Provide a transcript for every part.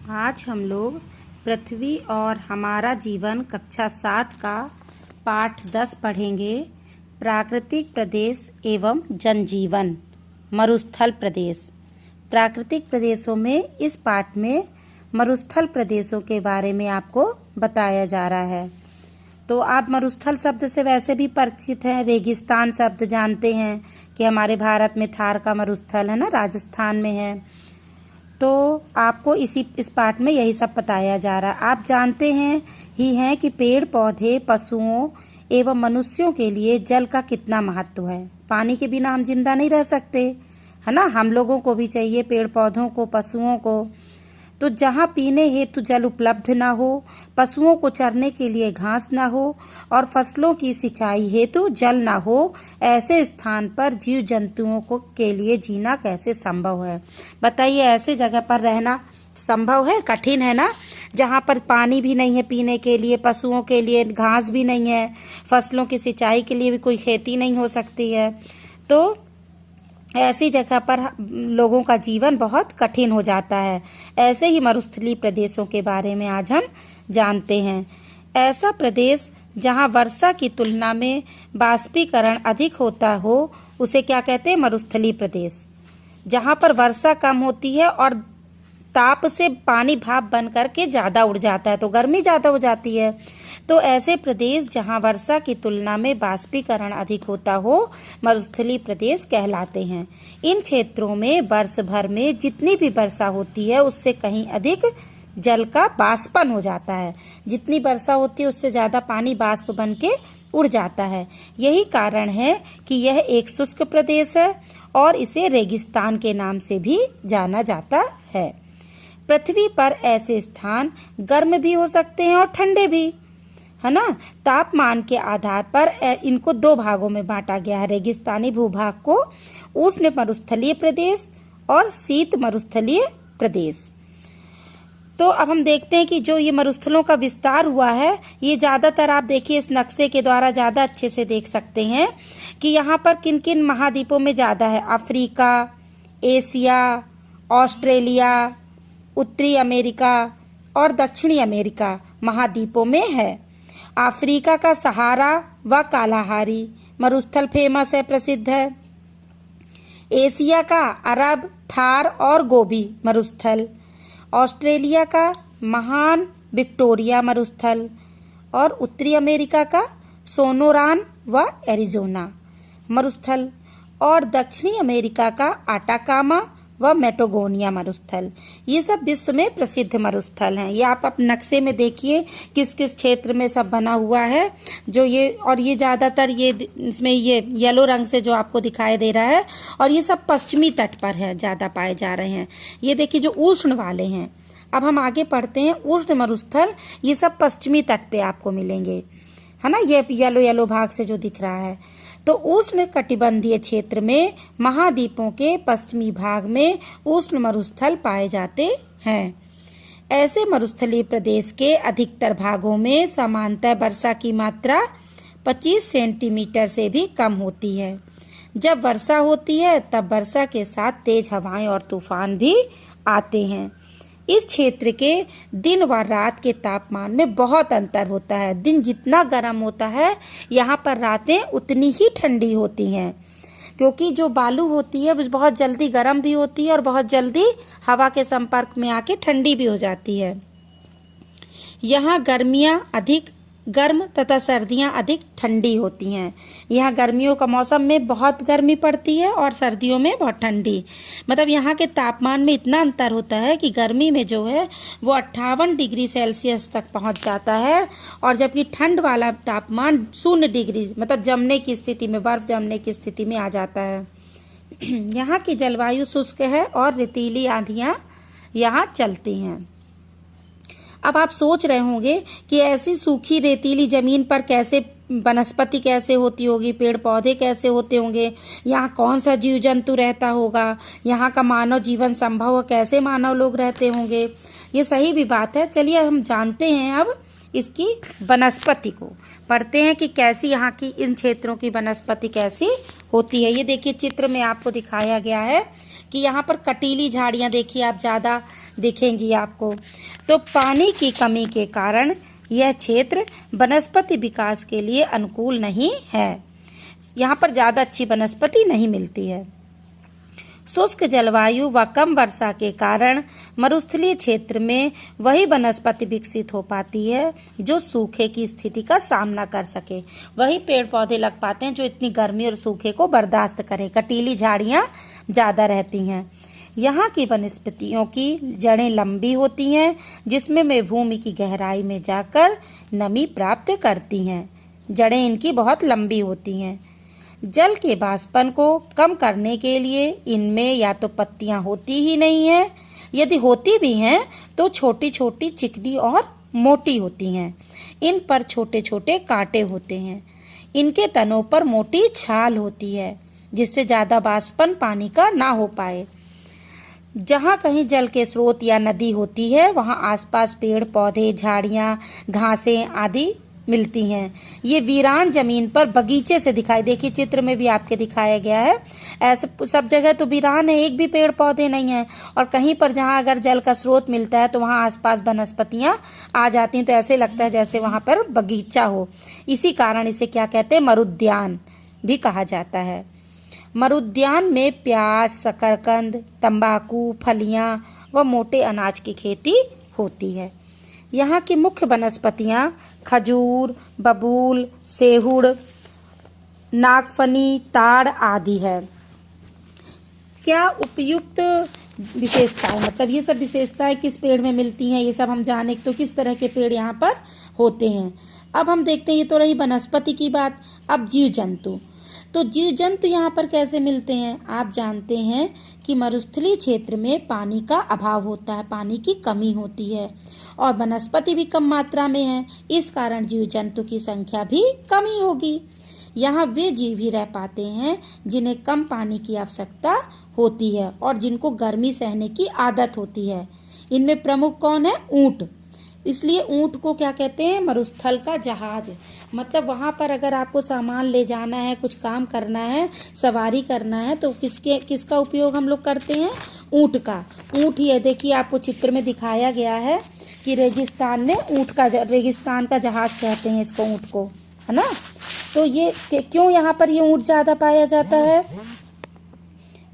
आज हम लोग पृथ्वी और हमारा जीवन कक्षा 7 का पाठ 10 पढ़ेंगे। प्राकृतिक प्रदेश एवं जनजीवन। मरुस्थल प्रदेश। प्राकृतिक प्रदेशों में इस पाठ में मरुस्थल प्रदेशों के बारे में आपको बताया जा रहा है। तो आप मरुस्थल शब्द से वैसे भी परिचित हैं। रेगिस्तान शब्द जानते हैं कि हमारे भारत में थार का मरुस्थल है ना, राजस्थान में है। तो आपको इस पाठ में यही सब बताया जा रहा है। आप जानते हैं कि पेड़ पौधे, पशुओं एवं मनुष्यों के लिए जल का कितना महत्व है। पानी के बिना हम जिंदा नहीं रह सकते, है ना। हम लोगों को भी चाहिए, पेड़ पौधों को, पशुओं को। तो जहाँ पीने हेतु जल उपलब्ध ना हो, पशुओं को चरने के लिए घास ना हो और फसलों की सिंचाई हेतु जल ना हो, ऐसे स्थान पर जीव जंतुओं को के लिए जीना कैसे संभव है। बताइए, ऐसे जगह पर रहना संभव है? कठिन है ना। जहाँ पर पानी भी नहीं है पीने के लिए, पशुओं के लिए घास भी नहीं है, फसलों की सिंचाई के लिए भी कोई खेती नहीं हो सकती है। तो ऐसी जगह पर लोगों का जीवन बहुत कठिन हो जाता है। ऐसे ही मरुस्थलीय प्रदेशों के बारे में आज हम जानते हैं। ऐसा प्रदेश जहां वर्षा की तुलना में बाष्पीकरण अधिक होता हो, उसे क्या कहते हैं? मरुस्थलीय प्रदेश। जहां पर वर्षा कम होती है और ताप से पानी भाप बन करके ज़्यादा उड़ जाता है, तो गर्मी ज़्यादा हो जाती है। तो ऐसे प्रदेश जहां वर्षा की तुलना में बाष्पीकरण अधिक होता हो, मरुस्थलीय प्रदेश कहलाते हैं। इन क्षेत्रों में वर्ष भर में जितनी भी वर्षा होती है उससे कहीं अधिक जल का बाष्पन हो जाता है। जितनी वर्षा होती है उससे ज़्यादा पानी बाष्प बन के उड़ जाता है। यही कारण है कि यह एक शुष्क प्रदेश है और इसे रेगिस्तान के नाम से भी जाना जाता है। पृथ्वी पर ऐसे स्थान गर्म भी हो सकते हैं और ठंडे भी, है ना। तापमान के आधार पर इनको दो भागों में बांटा गया है। रेगिस्तानी भूभाग को उष्ण मरुस्थलीय प्रदेश और शीत मरुस्थलीय प्रदेश। तो अब हम देखते हैं कि जो ये मरुस्थलों का विस्तार हुआ है, ये ज़्यादातर आप देखिए इस नक्शे के द्वारा ज़्यादा अच्छे से देख सकते हैं कि यहाँ पर किन किन महाद्वीपों में ज़्यादा है। अफ्रीका, एशिया, ऑस्ट्रेलिया, उत्तरी अमेरिका और दक्षिणी अमेरिका महाद्वीपों में है। अफ्रीका का सहारा व कालाहारी मरुस्थल फेमस है, प्रसिद्ध है। एशिया का अरब, थार और गोबी मरुस्थल। ऑस्ट्रेलिया का महान विक्टोरिया मरुस्थल और उत्तरी अमेरिका का सोनोरान व एरिजोना मरुस्थल और दक्षिणी अमेरिका का आटाकामा व मेटोगोनिया मरुस्थल। ये सब विश्व में प्रसिद्ध मरुस्थल हैं। ये आप नक्शे में देखिए किस किस क्षेत्र में सब बना हुआ है। जो ये ज़्यादातर ये इसमें ये येलो रंग से जो आपको दिखाई दे रहा है, और ये सब पश्चिमी तट पर है, ज़्यादा पाए जा रहे हैं। ये देखिए जो उष्ण वाले हैं। अब हम आगे पढ़ते हैं। उष्ण मरुस्थल ये सब पश्चिमी तट पे आपको मिलेंगे, है ना। ये येलो येलो भाग से जो दिख रहा है, तो उष्ण कटिबंधीय क्षेत्र में महाद्वीपों के पश्चिमी भाग में उष्ण मरुस्थल पाए जाते हैं। ऐसे मरुस्थलीय प्रदेश के अधिकतर भागों में सामान्यतः वर्षा की मात्रा 25 सेंटीमीटर से भी कम होती है। जब वर्षा होती है तब वर्षा के साथ तेज हवाएं और तूफान भी आते हैं। इस क्षेत्र के दिन व रात के तापमान में बहुत अंतर होता है। दिन जितना गर्म होता है, यहाँ पर रातें उतनी ही ठंडी होती हैं, क्योंकि जो बालू होती है वो बहुत जल्दी गर्म भी होती है और बहुत जल्दी हवा के संपर्क में आके ठंडी भी हो जाती है। यहाँ गर्मियाँ अधिक गर्म तथा सर्दियाँ अधिक ठंडी होती हैं। यहाँ गर्मियों का मौसम में बहुत गर्मी पड़ती है और सर्दियों में बहुत ठंडी। मतलब यहाँ के तापमान में इतना अंतर होता है कि गर्मी में जो है वो 58 डिग्री सेल्सियस तक पहुँच जाता है, और जबकि ठंड वाला तापमान 0 डिग्री मतलब जमने की स्थिति में, बर्फ जमने की स्थिति में आ जाता है। यहाँ की जलवायु शुष्क है और रेतीली आंधियाँ यहाँ चलती हैं। अब आप सोच रहे होंगे कि ऐसी सूखी रेतीली जमीन पर कैसे वनस्पति कैसे होती होगी, पेड़ पौधे कैसे होते होंगे, यहाँ कौन सा जीव जंतु रहता होगा, यहाँ का मानव जीवन संभव हो, कैसे मानव लोग रहते होंगे। ये सही भी बात है। चलिए हम जानते हैं अब इसकी वनस्पति को, पढ़ते हैं कि कैसी यहाँ की इन क्षेत्रों की वनस्पति कैसी होती है। ये देखिए चित्र में आपको दिखाया गया है कि यहाँ पर कटीली झाड़ियाँ देखिए आप ज़्यादा दिखेंगी आपको। तो पानी की कमी के कारण यह क्षेत्र वनस्पति विकास के लिए अनुकूल नहीं है। यहाँ पर ज़्यादा अच्छी वनस्पति नहीं मिलती है। शुष्क जलवायु व कम वर्षा के कारण मरुस्थलीय क्षेत्र में वही वनस्पति विकसित हो पाती है जो सूखे की स्थिति का सामना कर सके। वही पेड़ पौधे लग पाते हैं जो इतनी गर्मी और सूखे को बर्दाश्त करें। कटीली झाड़ियाँ ज़्यादा रहती हैं। यहाँ की वनस्पतियों की जड़ें लंबी होती हैं, जिसमें वे भूमि की गहराई में जाकर नमी प्राप्त करती हैं। जड़ें इनकी बहुत लंबी होती हैं। जल के वाष्पन को कम करने के लिए इनमें या तो पत्तियां होती ही नहीं हैं, यदि होती भी हैं तो छोटी छोटी चिकनी और मोटी होती हैं। इन पर छोटे छोटे कांटे होते हैं। इनके तनों पर मोटी छाल होती है, जिससे ज़्यादा वाष्पन पानी का ना हो पाए। जहाँ कहीं जल के स्रोत या नदी होती है वहाँ आसपास पेड़ पौधे, झाड़ियाँ, घासें आदि मिलती हैं। ये वीरान जमीन पर बगीचे से दिखाई, देखिए चित्र में भी आपके दिखाया गया है। ऐसे सब जगह तो वीरान है, एक भी पेड़ पौधे नहीं है। और कहीं पर जहाँ अगर जल का स्रोत मिलता है तो वहाँ आसपास वनस्पतियाँ आ जाती हैं, तो ऐसे लगता है जैसे वहाँ पर बगीचा हो। इसी कारण इसे क्या कहते हैं, मरुद्यान भी कहा जाता है। मरुद्यान में प्याज, शकरकंद, तंबाकू, फलियाँ व मोटे अनाज की खेती होती है। यहाँ की मुख्य वनस्पतियाँ खजूर, बबूल, सेहुड़, नागफनी, ताड़ आदि है। क्या उपयुक्त विशेषताएं, मतलब ये सब विशेषताएं किस पेड़ में मिलती हैं, ये सब हम जाने तो किस तरह के पेड़ यहाँ पर होते हैं। अब हम देखते हैं, ये तो रही वनस्पति की बात। अब जीव जंतु, तो जीव जंतु यहाँ पर कैसे मिलते हैं। आप जानते हैं कि मरुस्थलीय क्षेत्र में पानी का अभाव होता है, पानी की कमी होती है और वनस्पति भी कम मात्रा में है। इस कारण जीव जंतु की संख्या भी कम ही होगी। यहाँ वे जीव ही रह पाते हैं जिन्हें कम पानी की आवश्यकता होती है और जिनको गर्मी सहने की आदत होती है। इनमें प्रमुख कौन है, ऊंट। इसलिए ऊंट को क्या कहते हैं, मरुस्थल का जहाज। मतलब वहाँ पर अगर आपको सामान ले जाना है, कुछ काम करना है, सवारी करना है, तो किसका उपयोग हम लोग करते हैं, ऊंट का। ऊंट ही है, देखिए आपको चित्र में दिखाया गया है कि रेगिस्तान में रेगिस्तान का जहाज कहते हैं इसको, ऊंट को, है ना। तो ये क्यों यहाँ पर ये ऊंट ज़्यादा पाया जाता है,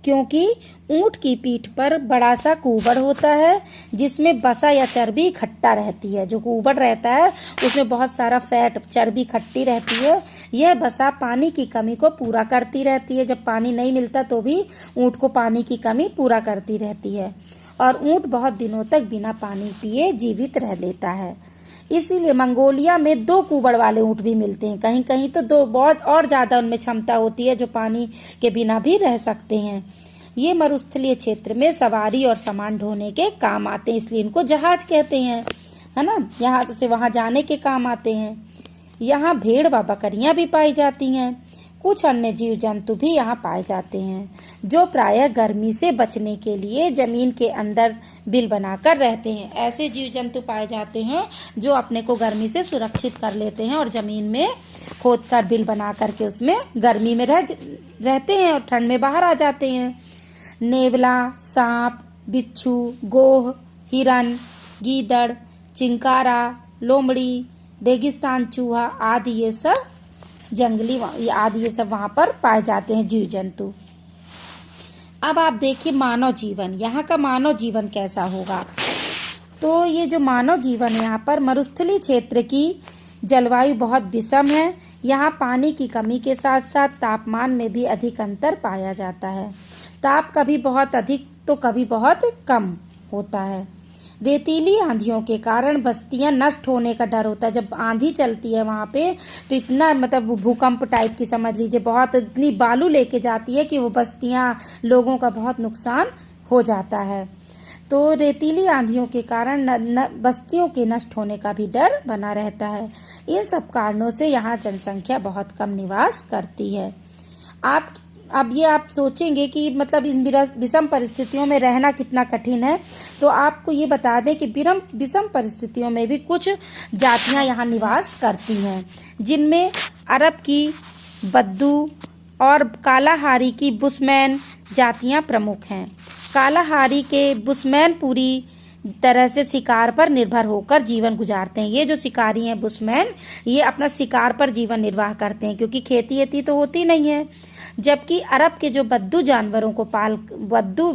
क्योंकि ऊंट की पीठ पर बड़ा सा कुबड़ होता है जिसमें बसा या चर्बी इकट्ठा रहती है। जो कुबड़ रहता है उसमें बहुत सारा फैट, चर्बी इकट्ठी रहती है। यह बसा पानी की कमी को पूरा करती रहती है। जब पानी नहीं मिलता तो भी ऊंट को पानी की कमी पूरा करती रहती है और ऊंट बहुत दिनों तक बिना पानी पिए जीवित रह लेता है। इसीलिए मंगोलिया में 2 कुबड़ वाले ऊंट भी मिलते हैं। कहीं कहीं तो 2, बहुत और ज़्यादा उनमें क्षमता होती है जो पानी के बिना भी रह सकते हैं। ये मरुस्थलीय क्षेत्र में सवारी और सामान ढोने के काम आते हैं, इसलिए इनको जहाज कहते हैं, है ना। यहाँ से वहाँ जाने के काम आते हैं। यहाँ भेड़ व बकरियाँ भी पाई जाती हैं। कुछ अन्य जीव जंतु भी यहाँ पाए जाते हैं जो प्रायः गर्मी से बचने के लिए जमीन के अंदर बिल बनाकर रहते हैं। ऐसे जीव जंतु पाए जाते हैं जो अपने को गर्मी से सुरक्षित कर लेते हैं और जमीन में खोदकर बिल बना करके उसमें गर्मी में रहते हैं और ठंड में बाहर आ जाते हैं। नेवला, सांप, बिच्छू, गोह, हिरन, गीदड़, चिंकारा, लोमड़ी, रेगिस्तान चूहा आदि ये सब ये सब वहाँ पर पाए जाते हैं जीव जंतु। अब आप देखिए मानव जीवन, यहाँ का मानव जीवन कैसा होगा। तो ये जो मानव जीवन है यहाँ पर, मरुस्थलीय क्षेत्र की जलवायु बहुत विषम है। यहाँ पानी की कमी के साथ साथ तापमान में भी अधिक अंतर पाया जाता है। ताप कभी बहुत अधिक तो कभी बहुत कम होता है। रेतीली आंधियों के कारण बस्तियां नष्ट होने का डर होता है। जब आंधी चलती है वहाँ पे तो इतना, मतलब भूकंप टाइप की समझ लीजिए, बहुत इतनी बालू लेके जाती है कि वो बस्तियां, लोगों का बहुत नुकसान हो जाता है। तो रेतीली आंधियों के कारण बस्तियों के नष्ट होने का भी डर बना रहता है। इन सब कारणों से यहाँ जनसंख्या बहुत कम निवास करती है। अब ये आप सोचेंगे कि मतलब इन विषम परिस्थितियों में रहना कितना कठिन है, तो आपको ये बता दें कि विषम परिस्थितियों में भी कुछ जातियां यहाँ निवास करती हैं, जिनमें अरब की बद्दू और कालाहारी की बुशमैन जातियां प्रमुख हैं। कालाहारी के बुशमैनपुरी तरह से शिकार पर निर्भर होकर जीवन गुजारते हैं। ये जो शिकारी हैं बुशमैन, ये अपना शिकार पर जीवन निर्वाह करते हैं, क्योंकि खेती तो होती नहीं है। जबकि अरब के जो बद्दू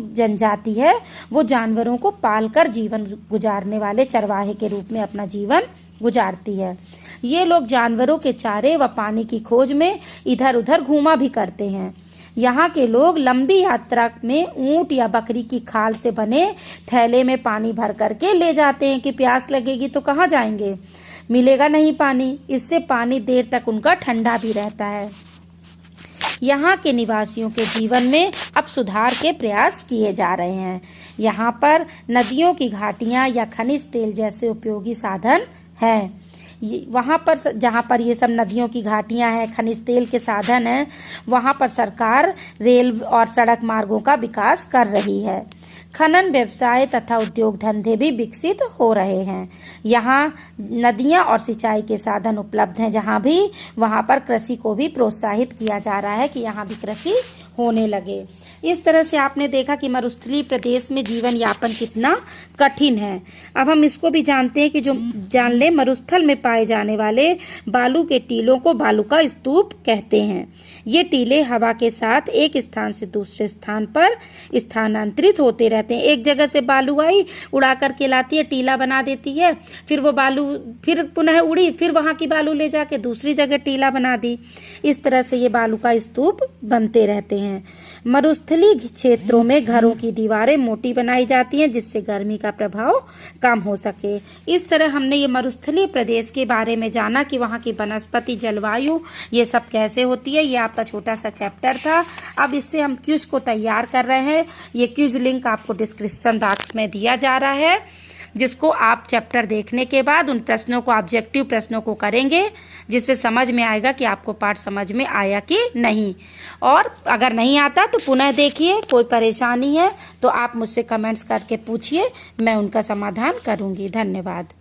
जनजाति है, वो जानवरों को पालकर जीवन गुजारने वाले चरवाहे के रूप में अपना जीवन गुजारती है। ये लोग जानवरों के चारे व पानी की खोज में इधर उधर घूमा भी करते हैं। यहाँ के लोग लंबी यात्रा में ऊंट या बकरी की खाल से बने थैले में पानी भर करके ले जाते हैं कि प्यास लगेगी तो कहाँ जाएंगे, मिलेगा नहीं पानी। इससे पानी देर तक उनका ठंडा भी रहता है। यहाँ के निवासियों के जीवन में अब सुधार के प्रयास किए जा रहे हैं। यहाँ पर नदियों की घाटियाँ या खनिज तेल जैसे उपयोगी साधन हैं। वहाँ पर जहाँ पर ये सब नदियों की घाटियाँ हैं, खनिज तेल के साधन हैं, वहाँ पर सरकार रेल और सड़क मार्गों का विकास कर रही है। खनन व्यवसाय तथा उद्योग धंधे भी विकसित हो रहे हैं। यहाँ नदियाँ और सिंचाई के साधन उपलब्ध हैं। जहाँ भी वहाँ पर कृषि को भी प्रोत्साहित किया जा रहा है कि यहाँ भी कृषि होने लगे। इस तरह से आपने देखा कि मरुस्थलीय प्रदेश में जीवन यापन कितना कठिन है। अब हम इसको भी जानते हैं कि जो जान ले, मरुस्थल में पाए जाने वाले बालू के टीलों को बालू का स्तूप कहते हैं। ये टीले हवा के साथ एक स्थान से दूसरे स्थान पर स्थानांतरित होते रहते हैं। एक जगह से बालू आई, उड़ा करके लाती है, टीला बना देती है, फिर वो बालू फिर पुनः उड़ी, फिर वहाँ की बालू ले जाके दूसरी जगह टीला बना दी। इस तरह से ये बालू का स्तूप बनते रहते हैं। मरुस्थलीय क्षेत्रों में घरों की दीवारें मोटी बनाई जाती हैं, जिससे गर्मी का प्रभाव कम हो सके। इस तरह हमने ये मरुस्थलीय प्रदेश के बारे में जाना कि वहाँ की वनस्पति, जलवायु, ये सब कैसे होती है। ये आपका छोटा सा चैप्टर था। अब इससे हम क्विज को तैयार कर रहे हैं। ये क्विज लिंक आपको डिस्क्रिप्शन बॉक्स में दिया जा रहा है, जिसको आप चैप्टर देखने के बाद उन प्रश्नों को, ऑब्जेक्टिव प्रश्नों को करेंगे, जिससे समझ में आएगा कि आपको पाठ समझ में आया कि नहीं। और अगर नहीं आता तो पुनः देखिए। कोई परेशानी है तो आप मुझसे कमेंट्स करके पूछिए, मैं उनका समाधान करूंगी। धन्यवाद।